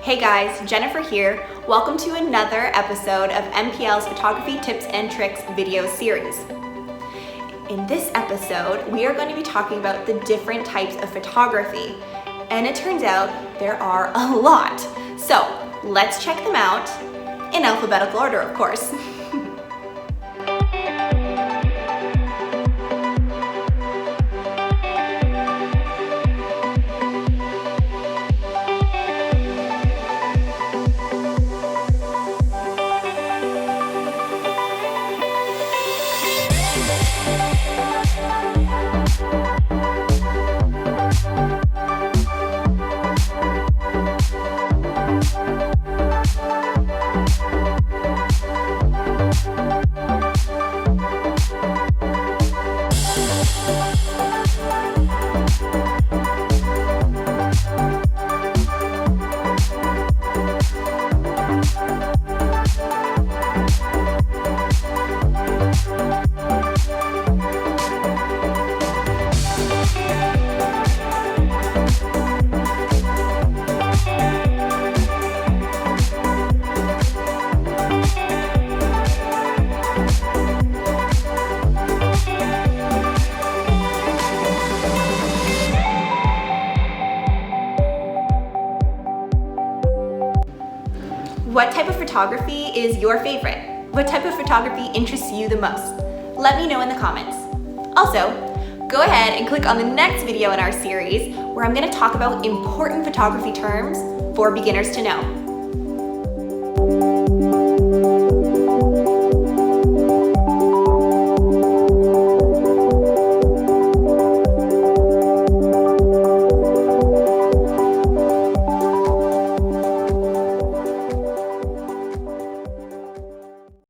Hey guys, Jennifer here. Welcome to another episode of MPL's Photography Tips and Tricks video series. In this episode, we are going to be talking about the different types of photography. And it turns out there are a lot. So let's check them out in alphabetical order, of course. What type of photography is your favorite? What type of photography interests you the most? Let me know in the comments. Also, go ahead and click on the next video in our series where I'm going to talk about important photography terms for beginners to know.